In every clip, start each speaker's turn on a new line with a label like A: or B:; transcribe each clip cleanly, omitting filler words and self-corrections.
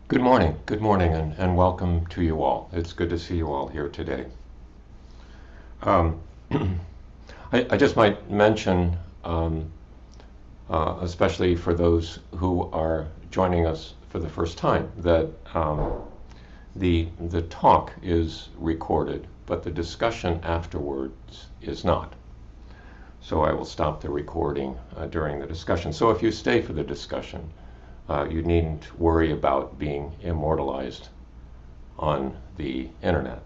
A: Good morning, and welcome to you all. It's good to see you all here today. Um, I just might mention, especially for those who are joining us for the first time, that the talk is recorded, but the discussion afterwards is not. So I will stop the recording during the discussion. So if you stay for the discussion, you needn't worry about being immortalized on the internet.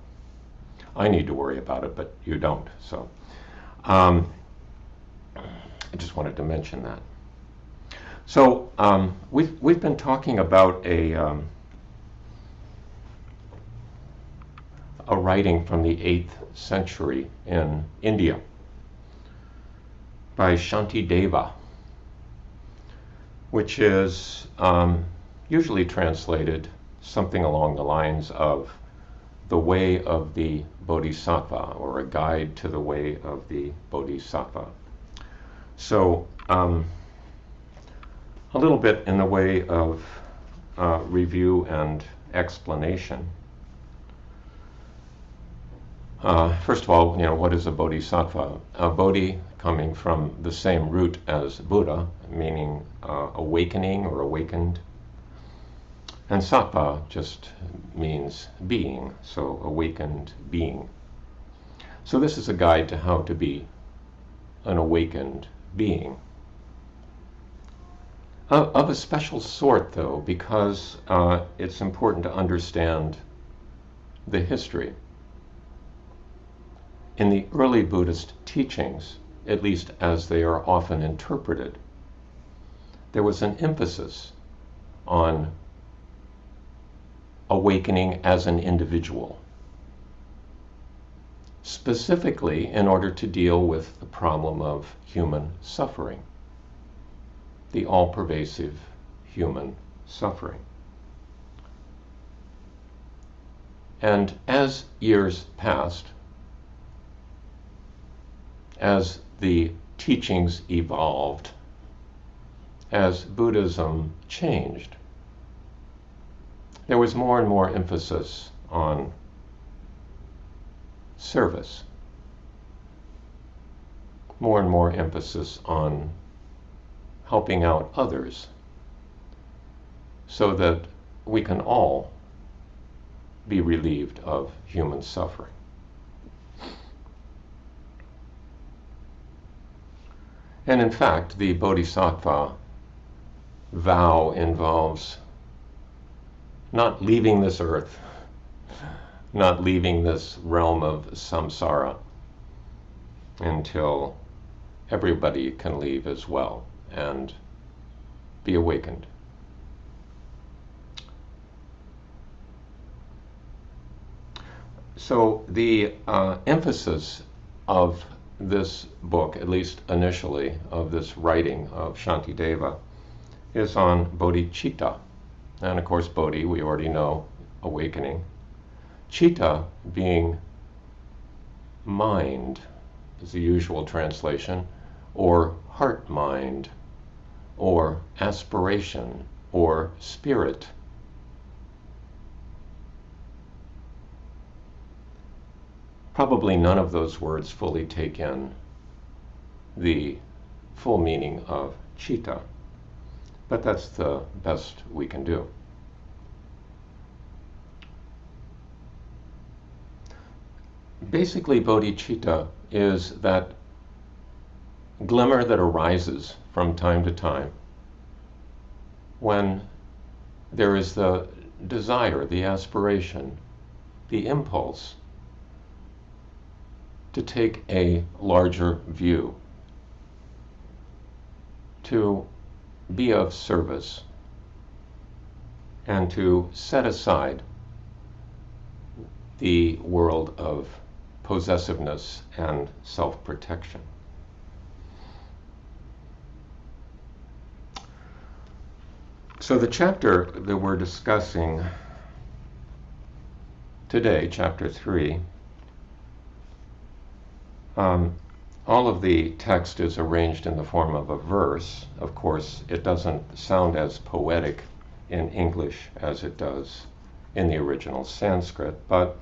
A: I need to worry about it, but you don't. So I just wanted to mention that. So we've been talking about a writing from the 8th century in India by Shantideva, which is usually translated something along the lines of the way of the Bodhisattva, or a guide to the way of the Bodhisattva. So a little bit in the way of review and explanation. First of all, what is a bodhisattva? A bodhi, coming from the same root as Buddha, meaning awakening or awakened. And sattva just means being, so awakened being. So this is a guide to how to be an awakened being. Of a special sort, though, because it's important to understand the history. In the early Buddhist teachings, at least as they are often interpreted, there was an emphasis on awakening as an individual, specifically in order to deal with the problem of human suffering, the all-pervasive human suffering. And as years passed, as the teachings evolved, as Buddhism changed, there was more and more emphasis on service, more and more emphasis on helping out others so that we can all be relieved of human suffering. And in fact, the Bodhisattva vow involves not leaving this earth, not leaving this realm of samsara until everybody can leave as well and be awakened. So the emphasis of this book, at least initially, of this writing of Shantideva, is on bodhicitta. And of course, bodhi, we already know, awakening. Citta being mind, is the usual translation, or heart-mind, or aspiration, or spirit. Probably none of those words fully take in the full meaning of citta, but that's the best we can do. Basically, bodhicitta is that glimmer that arises from time to time when there is the desire, the aspiration, the impulse to take a larger view, to be of service, and to set aside the world of possessiveness and self-protection. So the chapter that we're discussing today, chapter 3, all of the text is arranged in the form of a verse. Of course, it doesn't sound as poetic in English as it does in the original Sanskrit, but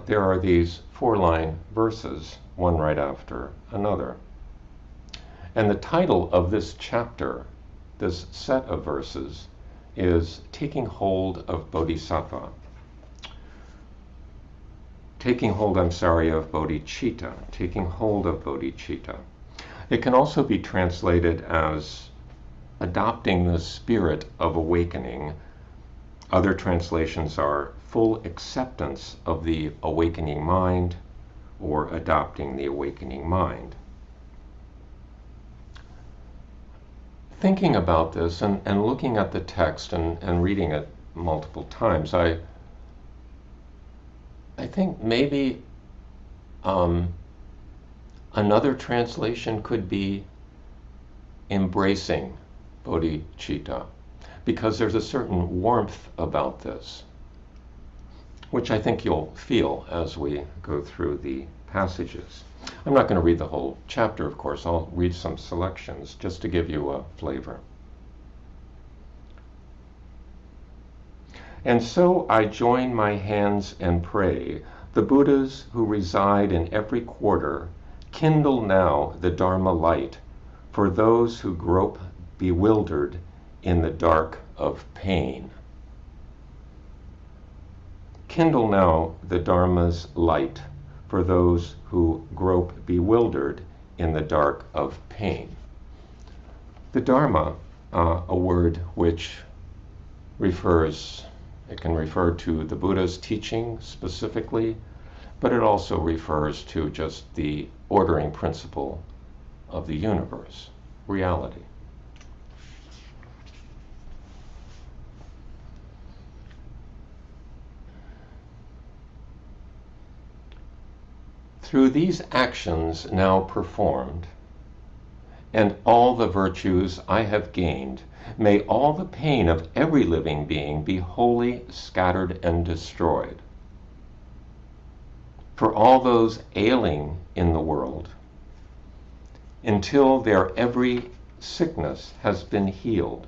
A: there are these 4-line verses, one right after another. And the title of this chapter, this set of verses, is Taking Hold of Bodhisattva. Taking hold, of bodhicitta. Taking hold of bodhicitta. It can also be translated as adopting the spirit of awakening. Other translations are full acceptance of the awakening mind, or adopting the awakening mind. Thinking about this and looking at the text and reading it multiple times, I think maybe another translation could be embracing bodhicitta, because there's a certain warmth about this, which I think you'll feel as we go through the passages. I'm not going to read the whole chapter, of course. I'll read some selections just to give you a flavor. And so I join my hands and pray, the Buddhas who reside in every quarter, kindle now the Dharma light for those who grope bewildered in the dark of pain. Kindle now the Dharma's light for those who grope bewildered in the dark of pain. The Dharma, a word which it can refer to the Buddha's teaching specifically, but it also refers to just the ordering principle of the universe, reality. Through these actions now performed, and all the virtues I have gained, may all the pain of every living being be wholly scattered and destroyed. For all those ailing in the world, until their every sickness has been healed,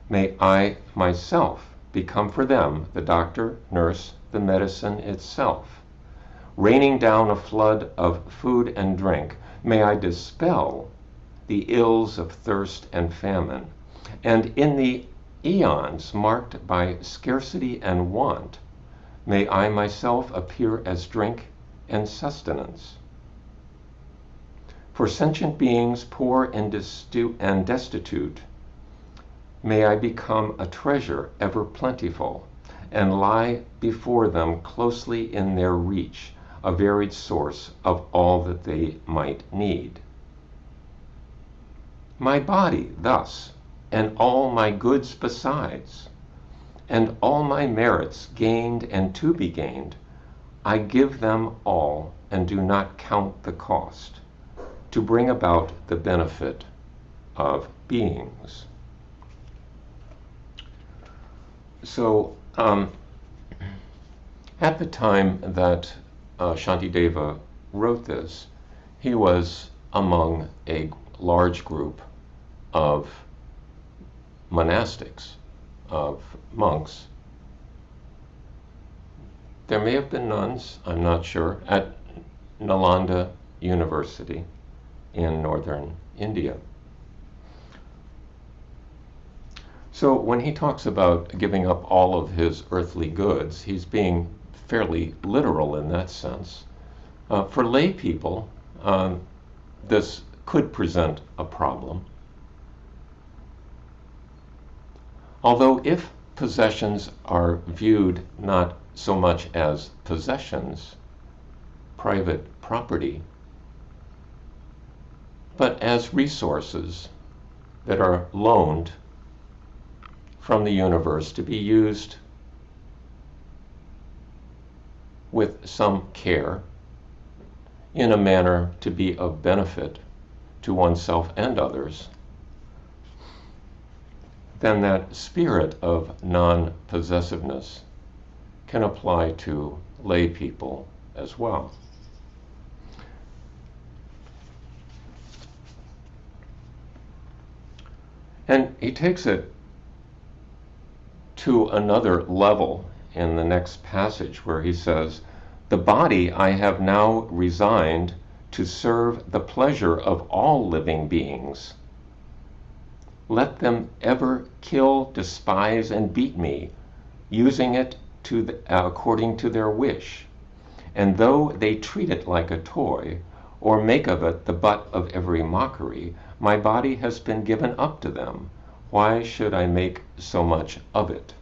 A: may I myself become for them the doctor, nurse, the medicine itself. Raining down a flood of food and drink, may I dispel the ills of thirst and famine, and in the eons marked by scarcity and want, may I myself appear as drink and sustenance. For sentient beings poor and destitute, may I become a treasure ever plentiful, and lie before them closely in their reach, a varied source of all that they might need. My body thus, and all my goods besides, and all my merits gained and to be gained, I give them all and do not count the cost, to bring about the benefit of beings. So, at the time that Shantideva wrote this, he was among a large group of monastics, of monks. There may have been nuns, I'm not sure, at Nalanda University in northern India. So when he talks about giving up all of his earthly goods, he's being fairly literal in that sense. For lay people, this could present a problem. Although if possessions are viewed not so much as possessions, private property, but as resources that are loaned from the universe to be used with some care in a manner to be of benefit to oneself and others, then that spirit of non-possessiveness can apply to lay people as well. And he takes it to another level in the next passage where he says, "The body I have now resigned to serve the pleasure of all living beings. Let them ever kill, despise, and beat me, using it according to their wish. And though they treat it like a toy, or make of it the butt of every mockery, my body has been given up to them. Why should I make so much of it?"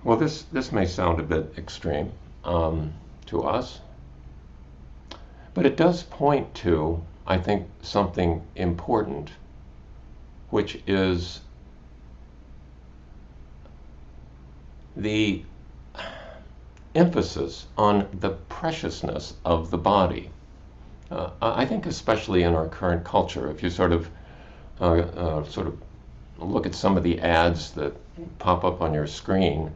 A: Well, this may sound a bit extreme to us, but it does point to, I think, something important, which is the emphasis on the preciousness of the body. I think especially in our current culture, if you sort of look at some of the ads that pop up on your screen,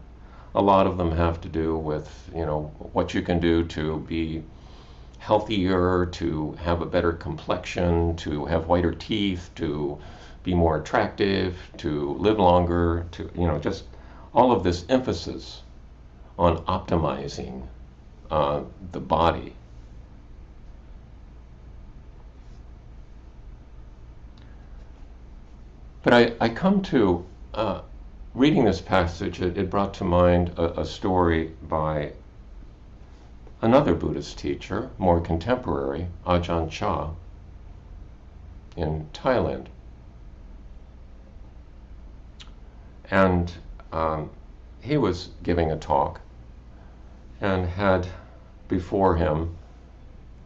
A: a lot of them have to do with, what you can do to be healthier, to have a better complexion, to have whiter teeth, to be more attractive, to live longer, to, just all of this emphasis on optimizing the body. But I come to, reading this passage, it brought to mind a story by another Buddhist teacher, more contemporary, Ajahn Chah, in Thailand. And he was giving a talk and had before him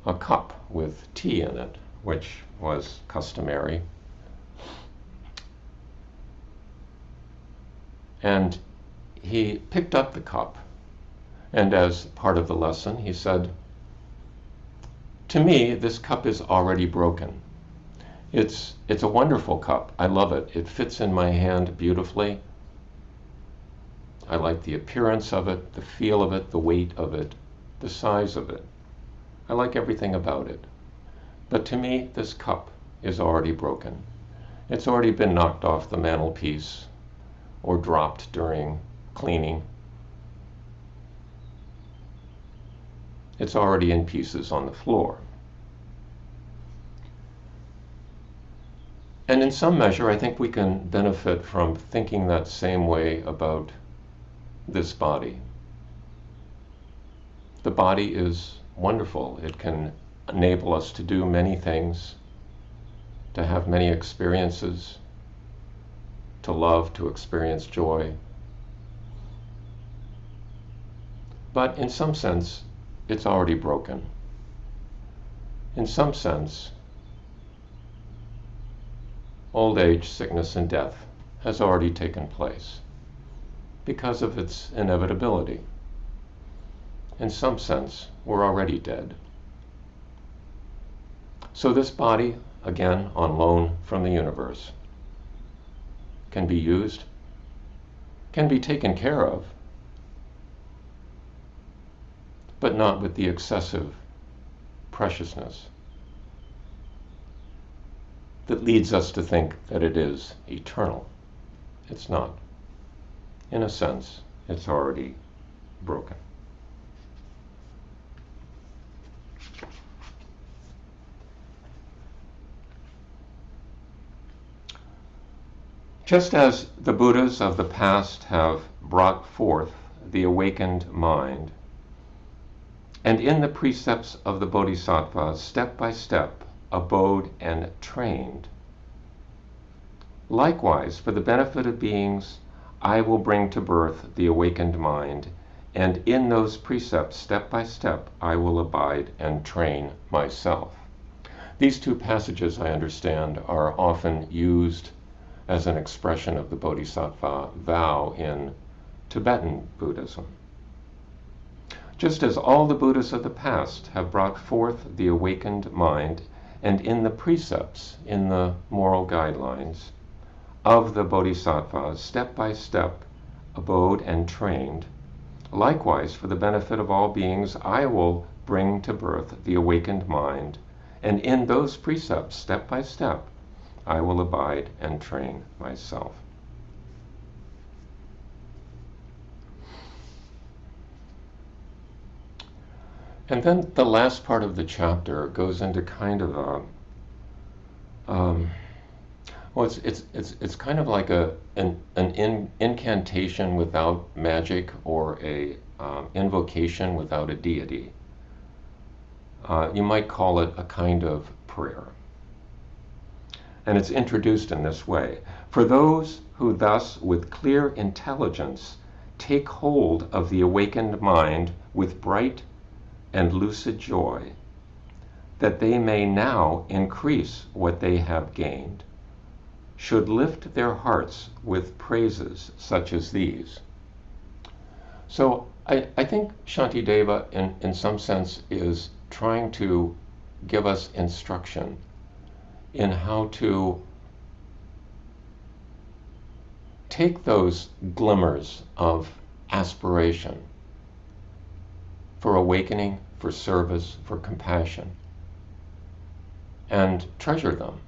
A: a cup with tea in it, which was customary. And he picked up the cup, and as part of the lesson, he said, "To me, this cup is already broken. It's a wonderful cup. I love it. It fits in my hand beautifully. I like the appearance of it, the feel of it, the weight of it, the size of it. I like everything about it. But to me, this cup is already broken. It's already been knocked off the mantelpiece or dropped during cleaning. It's already in pieces on the floor." And in some measure, I think we can benefit from thinking that same way about this body. The body is wonderful. It can enable us to do many things, to have many experiences, to love, to experience joy. But in some sense, it's already broken. In some sense, old age, sickness, and death has already taken place because of its inevitability. In some sense, we're already dead. So this body, again on loan from the universe, can be used, can be taken care of, but not with the excessive preciousness that leads us to think that it is eternal. It's not. In a sense, it's already broken. Just as the Buddhas of the past have brought forth the awakened mind, and in the precepts of the Bodhisattvas, step by step, abode and trained, likewise, for the benefit of beings, I will bring to birth the awakened mind, and in those precepts, step by step, I will abide and train myself. These two passages, I understand, are often used as an expression of the Bodhisattva vow in Tibetan Buddhism. Just as all the Buddhas of the past have brought forth the awakened mind, and in the precepts, in the moral guidelines of the Bodhisattvas, step by step, abode and trained, Likewise, for the benefit of all beings, I will bring to birth the awakened mind, and in those precepts, step by step, I will abide and train myself. And then the last part of the chapter goes into kind of a, well, it's kind of like an incantation without magic, or a invocation without a deity. You might call it a kind of prayer. And it's introduced in this way. For those who thus, with clear intelligence, take hold of the awakened mind with bright and lucid joy, that they may now increase what they have gained, should lift their hearts with praises such as these. So I think Shantideva, in some sense, is trying to give us instruction in how to take those glimmers of aspiration for awakening, for service, for compassion, and treasure them,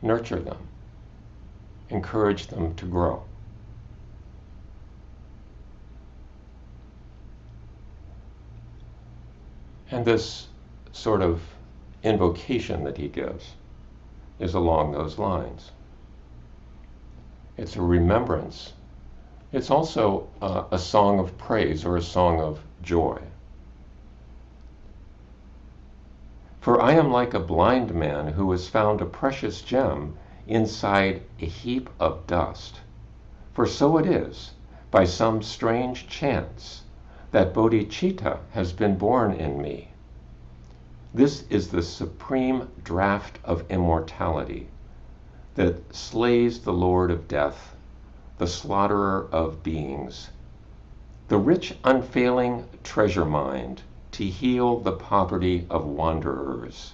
A: nurture them, encourage them to grow. And this sort of invocation that he gives is along those lines. It's a remembrance. It's also a song of praise, or a song of joy. For I am like a blind man who has found a precious gem inside a heap of dust. For so it is, by some strange chance, that bodhicitta has been born in me. This is the supreme draught of immortality that slays the Lord of Death, the slaughterer of beings, the rich unfailing treasure mind to heal the poverty of wanderers.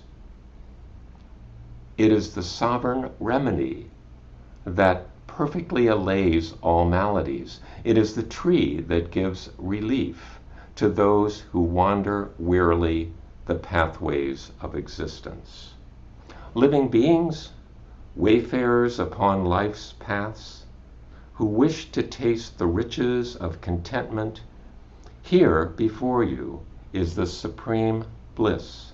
A: It is the sovereign remedy that perfectly allays all maladies. It is the tree that gives relief to those who wander wearily the pathways of existence. Living beings, wayfarers upon life's paths, who wish to taste the riches of contentment, here before you is the supreme bliss.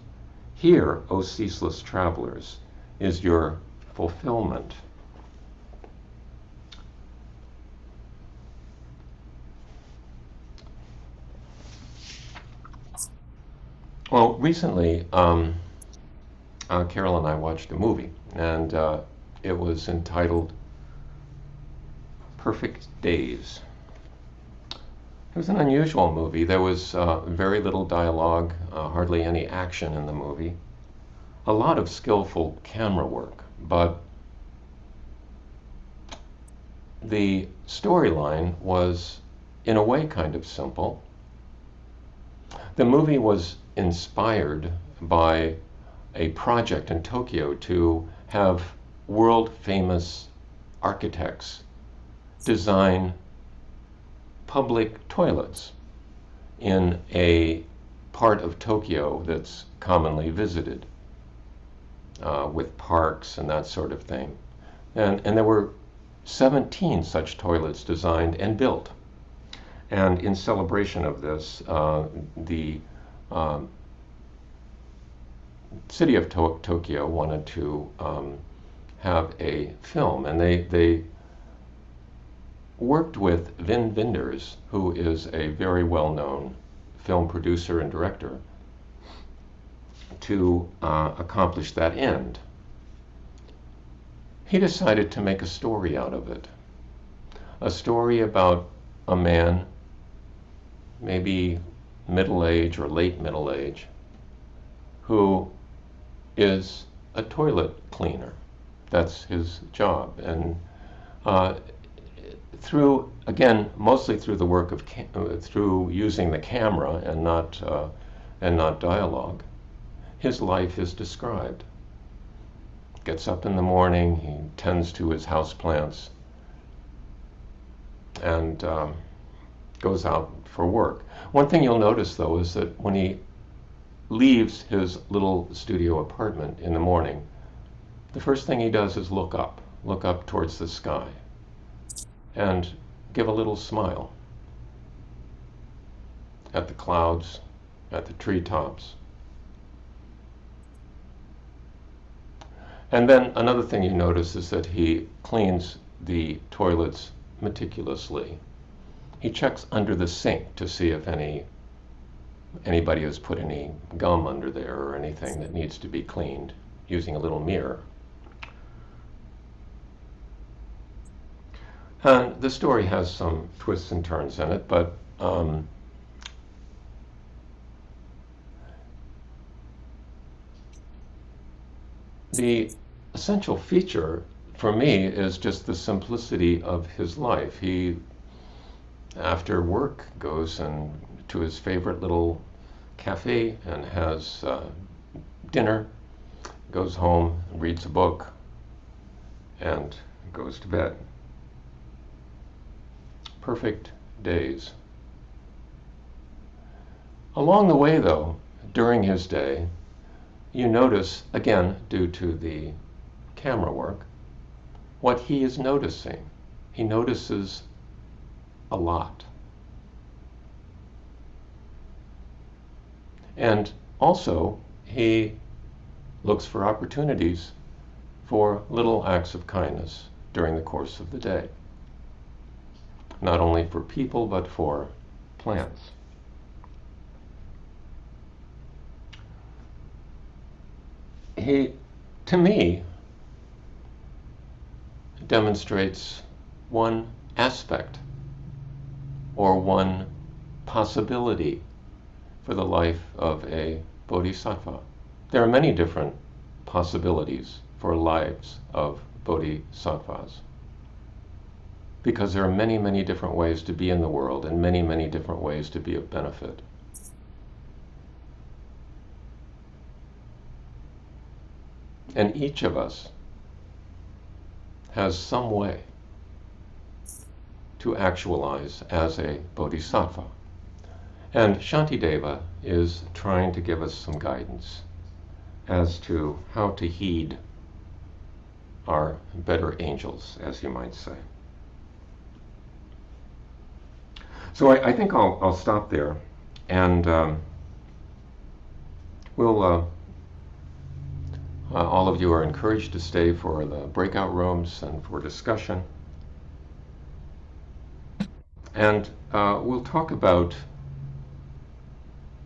A: Here, O ceaseless travelers, is your fulfillment. Well, recently, Carol and I watched a movie, and it was entitled Perfect Days. It was an unusual movie. There was very little dialogue, hardly any action in the movie, a lot of skillful camera work, but the storyline was, in a way, kind of simple. The movie was inspired by a project in Tokyo to have world-famous architects design public toilets in a part of Tokyo that's commonly visited, with parks and that sort of thing. And there were 17 such toilets designed and built. And in celebration of this, the city of Tokyo wanted to have a film, and they worked with Wim Wenders, who is a very well-known film producer and director, to accomplish that end. He decided to make a story out of it, a story about a man, maybe middle age or late middle age, who is a toilet cleaner. That's his job. And through, again, mostly through the work of through using the camera and not dialogue, his life is described. Gets up in the morning, he tends to his houseplants, and goes out for work. One thing you'll notice, though, is that when he leaves his little studio apartment in the morning, the first thing he does is look up towards the sky, and give a little smile at the clouds, at the treetops. And then another thing you notice is that he cleans the toilets meticulously. He checks under the sink to see if anybody has put any gum under there or anything that needs to be cleaned, using a little mirror. And the story has some twists and turns in it, but the essential feature for me is just the simplicity of his life. He, after work, goes to his favorite little cafe and has dinner, goes home, reads a book, and goes to bed. Perfect days. Along the way, though, during his day, you notice, again, due to the camera work, what he is noticing. He notices a lot. And also, he looks for opportunities for little acts of kindness during the course of the day. Not only for people, but for plants. He, to me, demonstrates one aspect or one possibility for the life of a bodhisattva. There are many different possibilities for lives of bodhisattvas, because there are many, many different ways to be in the world and many, many different ways to be of benefit. And each of us has some way to actualize as a bodhisattva. And Shantideva is trying to give us some guidance as to how to heed our better angels, as you might say. So I think I'll stop there, and we'll all of you are encouraged to stay for the breakout rooms and for discussion. And we'll talk about,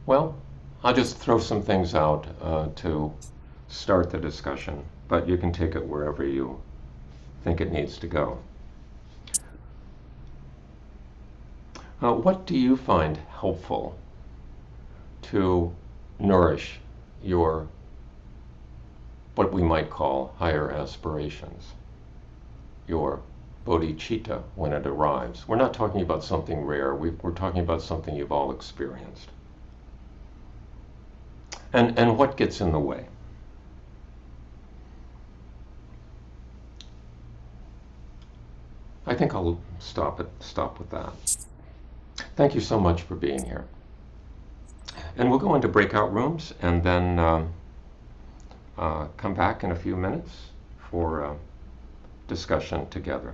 A: well, I'll just throw some things out to start the discussion, but you can take it wherever you think it needs to go. What do you find helpful to nourish your, what we might call, higher aspirations, your bodhicitta when it arrives? We're not talking about something rare, we're talking about something you've all experienced. And what gets in the way? I think I'll stop with that. Thank you so much for being here. And we'll go into breakout rooms and then come back in a few minutes for discussion together.